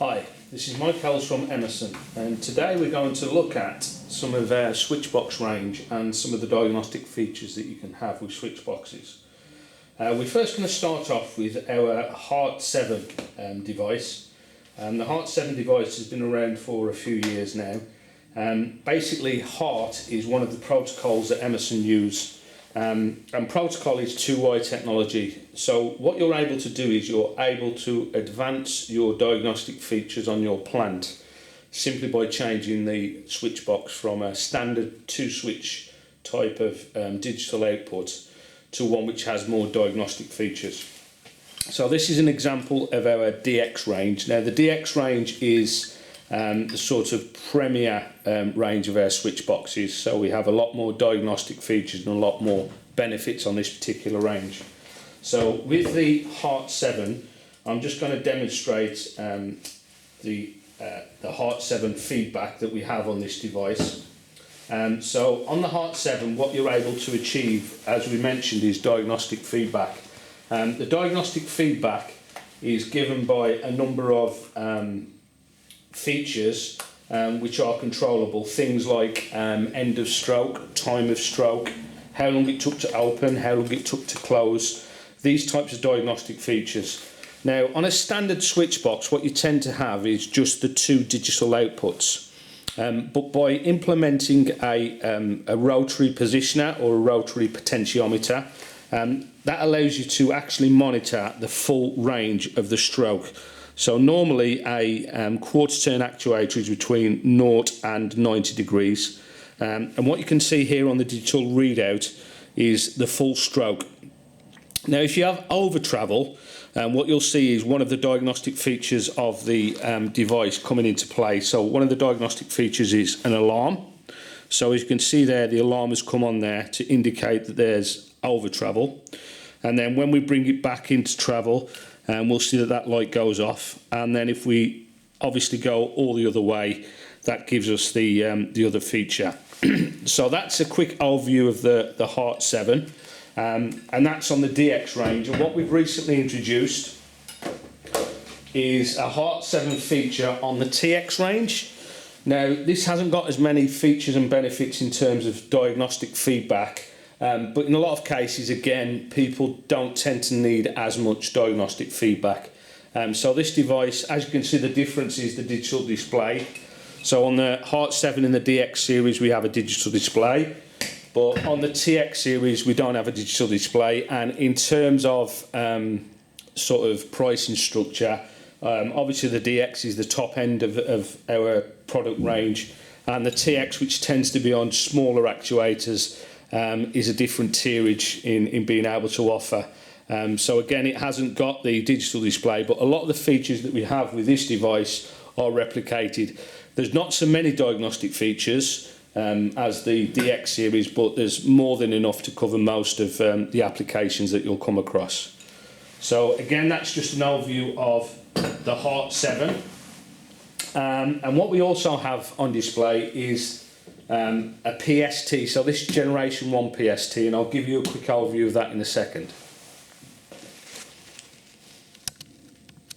Hi, this is Mike Hells from Emerson, and today we're going to look at some of our Switchbox range and some of the diagnostic features that you can have with Switchboxes. We're first going to start off with our Hart 7 device. The Hart 7 device has been around for a few years now. Basically, Hart is one of the protocols that Emerson use. And protocol is two-way technology. So what you're able to do is you're able to advance your diagnostic features on your plant simply by changing the switch box from a standard two-switch type of digital output to one which has more diagnostic features. So this is an example of our DX range. Now the DX range is the sort of premier range of our switch boxes, so we have a lot more diagnostic features and a lot more benefits on this particular range. So with the Hart 7, I'm just going to demonstrate the Hart 7 feedback that we have on this device. So on the Hart 7, what you're able to achieve, as we mentioned, is diagnostic feedback. The diagnostic feedback is given by a number of features which are controllable, things like end of stroke, time of stroke, how long it took to open, how long it took to close, these types of diagnostic features. Now on a standard switch box, what you tend to have is just the two digital outputs, but by implementing a rotary positioner or a rotary potentiometer, that allows you to actually monitor the full range of the stroke. So normally a quarter turn actuator is between 0 and 90 degrees. And what you can see here on the digital readout is the full stroke. Now if you have over travel, what you'll see is one of the diagnostic features of the device coming into play. So one of the diagnostic features is an alarm. So as you can see there, the alarm has come on there to indicate that there's over travel. And then when we bring it back into travel, we'll see that that light goes off, and then if we obviously go all the other way, that gives us the other feature. So that's a quick overview of the Hart 7, and that's on the DX range. And what we've recently introduced is a Hart 7 feature on the TX range. Now this hasn't got as many features and benefits in terms of diagnostic feedback. But in a lot of cases, again, people don't tend to need as much diagnostic feedback. So this device, as you can see, the difference is the digital display. So on the Hart 7 in the DX series, we have a digital display. But on the TX series, we don't have a digital display. And in terms of sort of pricing structure, obviously the DX is the top end of our product range. And the TX, which tends to be on smaller actuators, is a different tierage in being able to offer. So again, it hasn't got the digital display, but a lot of the features that we have with this device are replicated. There's not so many diagnostic features as the DX series, but there's more than enough to cover most of the applications that you'll come across. So again, that's just an overview of the Hart 7. And what we also have on display is a PST, so this is Generation 1 PST, and I'll give you a quick overview of that in a second.